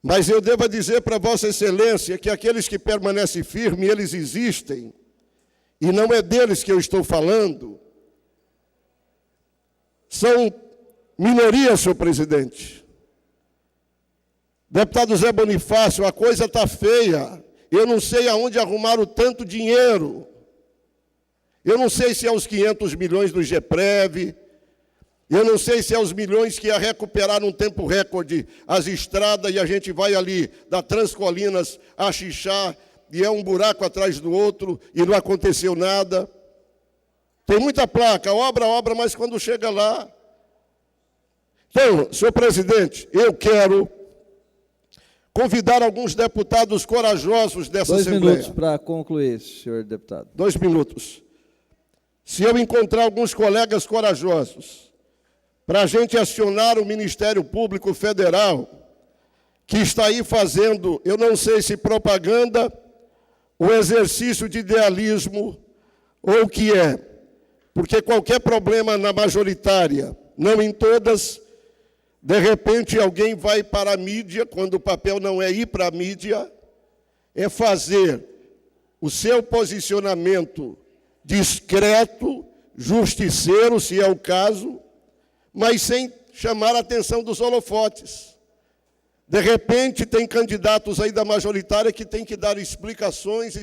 Mas eu devo dizer para Vossa Excelência que aqueles que permanecem firmes, eles existem, e não é deles que eu estou falando, são minorias, senhor presidente. Deputado Zé Bonifácio, a coisa está feia. Eu não sei aonde arrumaram tanto dinheiro. Eu não sei se é os 500 milhões do GEPREV, eu não sei se é os milhões que ia recuperar num tempo recorde as estradas e a gente vai ali da Transcolinas a Xixá e é um buraco atrás do outro e não aconteceu nada. Tem muita placa, obra, mas quando chega lá... Então, senhor presidente, eu quero convidar alguns deputados corajosos dessa Assembleia. 2 minutos para concluir, senhor deputado. 2 minutos. Se eu encontrar alguns colegas corajosos para a gente acionar o Ministério Público Federal, que está aí fazendo, eu não sei se propaganda, o exercício de idealismo, ou o que é. Porque qualquer problema na majoritária, não em todas, de repente alguém vai para a mídia, quando o papel não é ir para a mídia, é fazer o seu posicionamento discreto, justiceiro, se é o caso, mas sem chamar a atenção dos holofotes. De repente, tem candidatos aí da majoritária que têm que dar explicações,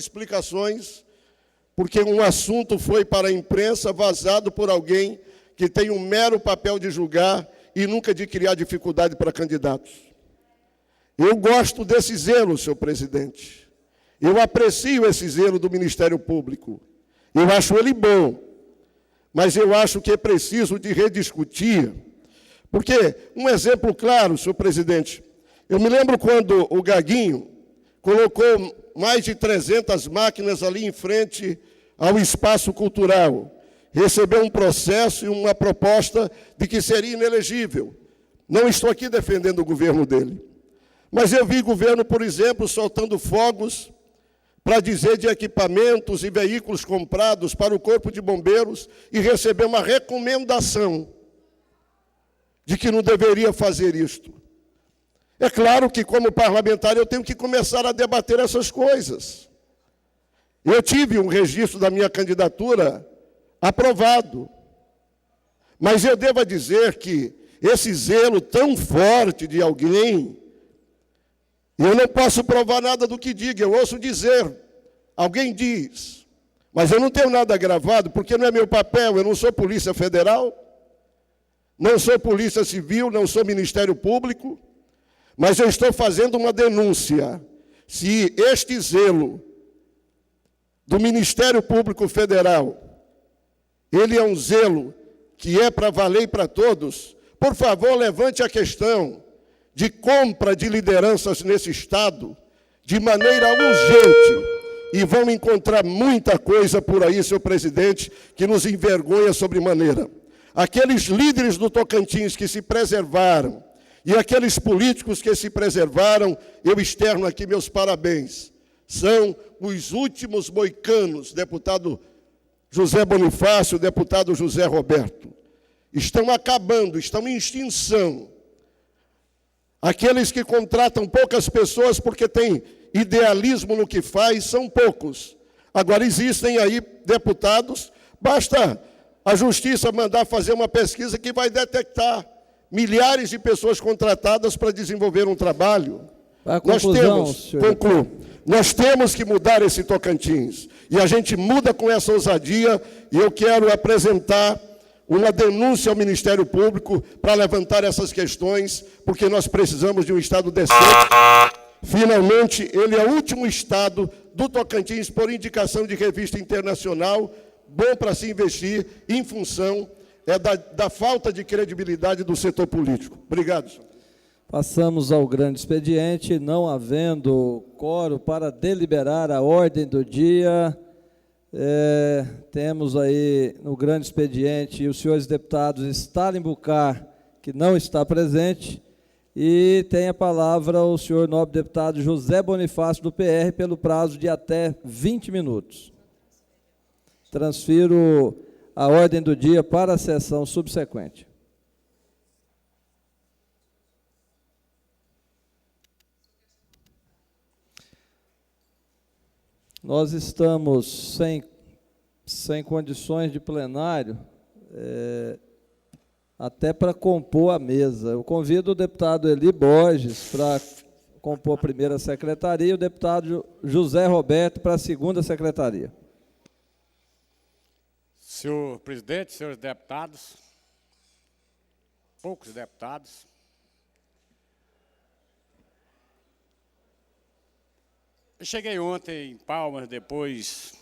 porque um assunto foi para a imprensa vazado por alguém que tem um mero papel de julgar e nunca de criar dificuldade para candidatos. Eu gosto desse zelo, senhor presidente. Eu aprecio esse zelo do Ministério Público. Eu acho ele bom, mas eu acho que é preciso de rediscutir. Porque, um exemplo claro, senhor presidente, eu me lembro quando o Gaguinho colocou mais de 300 máquinas ali em frente ao espaço cultural. Recebeu um processo e uma proposta de que seria inelegível. Não estou aqui defendendo o governo dele. Mas eu vi governo, por exemplo, soltando fogos para dizer de equipamentos e veículos comprados para o Corpo de Bombeiros e receber uma recomendação de que não deveria fazer isto. É claro que, como parlamentar, eu tenho que começar a debater essas coisas. Eu tive um registro da minha candidatura aprovado. Mas eu devo dizer que esse zelo tão forte de alguém, eu não posso provar nada do que diga, eu ouço dizer, alguém diz, mas eu não tenho nada gravado, porque não é meu papel, eu não sou Polícia Federal, não sou Polícia Civil, não sou Ministério Público, mas eu estou fazendo uma denúncia. Se este zelo do Ministério Público Federal, ele é um zelo que é para valer para todos, por favor, levante a questão de compra de lideranças nesse Estado de maneira urgente. E vão encontrar muita coisa por aí, senhor presidente, que nos envergonha sobremaneira. Aqueles líderes do Tocantins que se preservaram e aqueles políticos que se preservaram, eu externo aqui meus parabéns. São os últimos moicanos, deputado José Bonifácio, deputado José Roberto. Estão acabando, estão em extinção. Aqueles que contratam poucas pessoas porque têm idealismo no que faz, são poucos. Agora, existem aí deputados, basta a Justiça mandar fazer uma pesquisa que vai detectar milhares de pessoas contratadas para desenvolver um trabalho. Nós temos que mudar esse Tocantins. E a gente muda com essa ousadia, e eu quero apresentar uma denúncia ao Ministério Público para levantar essas questões, porque nós precisamos de um Estado decente. Finalmente, ele é o último Estado do Tocantins, por indicação de revista internacional, bom para se investir em função da falta de credibilidade do setor político. Obrigado, senhor. Passamos ao grande expediente, não havendo quórum para deliberar a ordem do dia. Temos aí no grande expediente os senhores deputados Stalin Bucar, que não está presente, e tem a palavra o senhor nobre deputado José Bonifácio, do PR, pelo prazo de até 20 minutos. Transfiro a ordem do dia para a sessão subsequente. Nós estamos sem condições de plenário, até para compor a mesa. Eu convido o deputado Eli Borges para compor a primeira secretaria e o deputado José Roberto para a segunda secretaria. Senhor presidente, senhores deputados, poucos deputados, eu cheguei ontem em Palmas, depois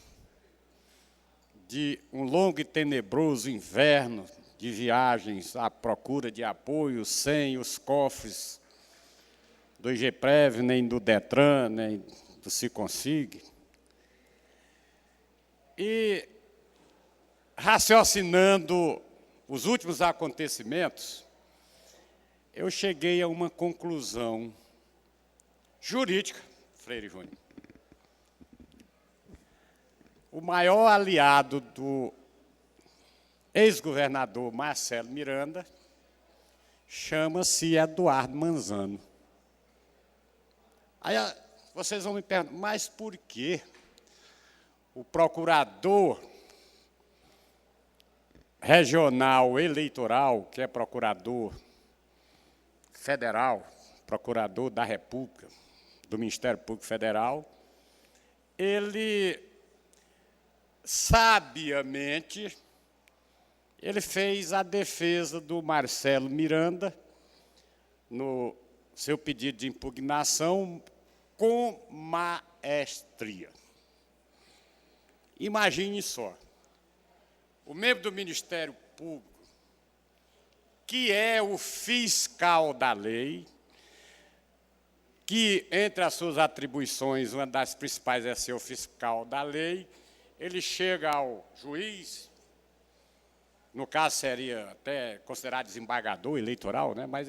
de um longo e tenebroso inverno de viagens à procura de apoio, sem os cofres do IGPREV, nem do DETRAN, nem do SICONSIG. E, raciocinando os últimos acontecimentos, eu cheguei a uma conclusão jurídica, Freire Júnior. O maior aliado do ex-governador Marcelo Miranda chama-se Eduardo Manzano. Aí vocês vão me perguntar, mas por que o procurador regional eleitoral, que é procurador federal, procurador da República, do Ministério Público Federal, ele sabiamente ele fez a defesa do Marcelo Miranda no seu pedido de impugnação com maestria. Imagine só, o membro do Ministério Público, que é o fiscal da lei, que, entre as suas atribuições, uma das principais é ser o fiscal da lei, ele chega ao juiz, no caso seria até considerado desembargador eleitoral, né? Mas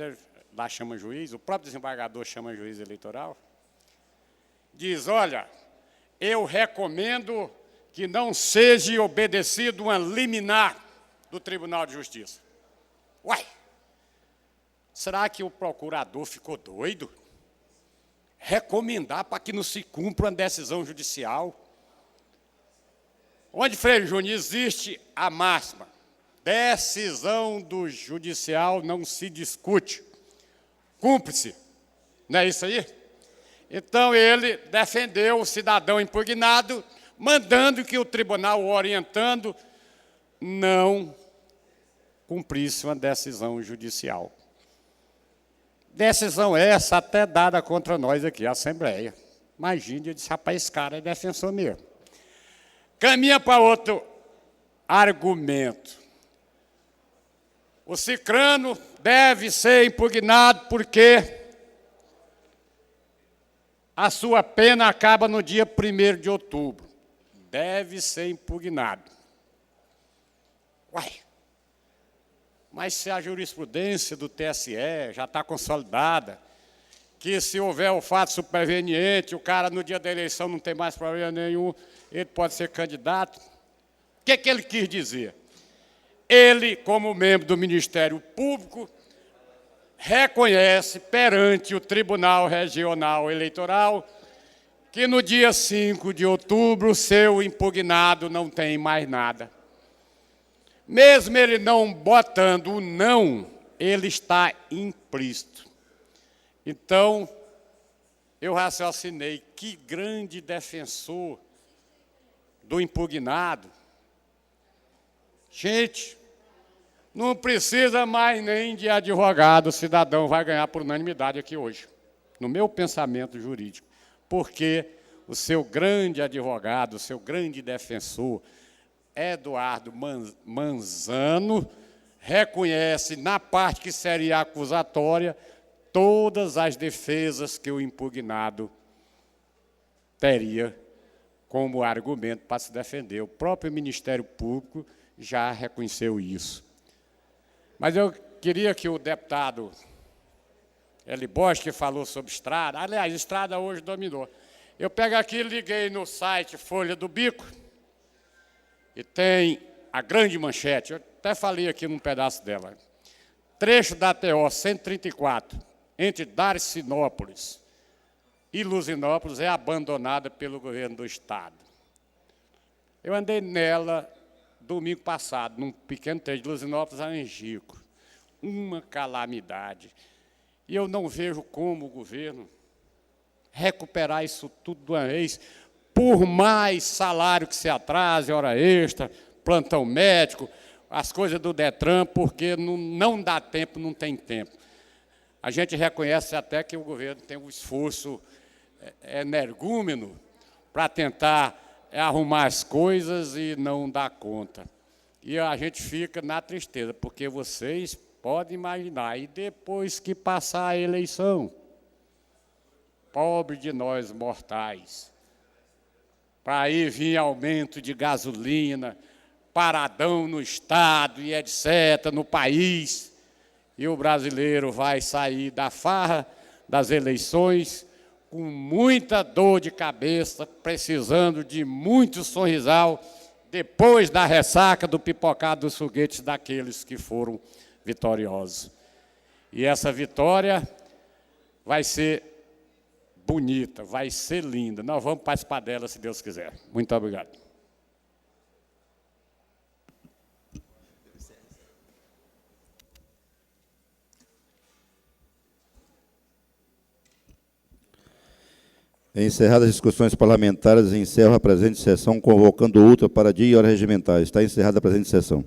lá chama juiz, o próprio desembargador chama juiz eleitoral, diz, olha, eu recomendo que não seja obedecido uma liminar do Tribunal de Justiça. Uai, será que o procurador ficou doido? recomendar para que não se cumpra uma decisão judicial. Onde, Frei Júnior, existe a máxima: decisão do judicial não se discute, cumpre-se. Não é isso aí? Então, ele defendeu o cidadão impugnado, mandando que o tribunal, orientando, não cumprisse uma decisão judicial. Decisão essa até dada contra nós aqui, a Assembleia. Imagine, eu disse, rapaz, esse cara é defensor mesmo. Caminha para outro argumento. O cicrano deve ser impugnado porque a sua pena acaba no dia 1º de outubro. Deve ser impugnado. Uai, mas se a jurisprudência do TSE já está consolidada, que se houver o fato superveniente, o cara no dia da eleição não tem mais problema nenhum, ele pode ser candidato. O que ele quis dizer? Ele, como membro do Ministério Público, reconhece perante o Tribunal Regional Eleitoral que no dia 5 de outubro, seu impugnado não tem mais nada. Mesmo ele não botando o não, ele está implícito. Então, eu raciocinei, que grande defensor do impugnado. Gente, não precisa mais nem de advogado, o cidadão vai ganhar por unanimidade aqui hoje, no meu pensamento jurídico, porque o seu grande advogado, o seu grande defensor, Eduardo Manzano, reconhece, na parte que seria acusatória, todas as defesas que o impugnado teria como argumento para se defender. O próprio Ministério Público já reconheceu isso. Mas eu queria que o deputado Eli Bosch, que falou sobre estrada, aliás, estrada hoje dominou. Eu pego aqui, liguei no site Folha do Bico, e tem a grande manchete, eu até falei aqui num pedaço dela. Trecho da TO 134, entre Darcinópolis e Luzinópolis, é abandonada pelo governo do Estado. Eu andei nela domingo passado, num pequeno trecho de Luzinópolis a Angico. Uma calamidade. E eu não vejo como o governo recuperar isso tudo de uma vez, por mais salário que se atrase, hora extra, plantão médico, as coisas do Detran, porque não dá tempo, não tem tempo. A gente reconhece até que o governo tem um esforço energúmeno para tentar arrumar as coisas e não dá conta. E a gente fica na tristeza, porque vocês podem imaginar, e depois que passar a eleição, pobre de nós mortais, para aí vir aumento de gasolina, paradão no Estado e etc., no país, e o brasileiro vai sair da farra das eleições com muita dor de cabeça, precisando de muito sorrisal, depois da ressaca do pipocado dos foguetes daqueles que foram vitoriosos. E essa vitória vai ser bonita, vai ser linda. Nós vamos participar dela, se Deus quiser. Muito obrigado. Encerradas as discussões parlamentares, encerro a presente sessão, convocando outra para dia e hora regimentais. Está encerrada a presente sessão.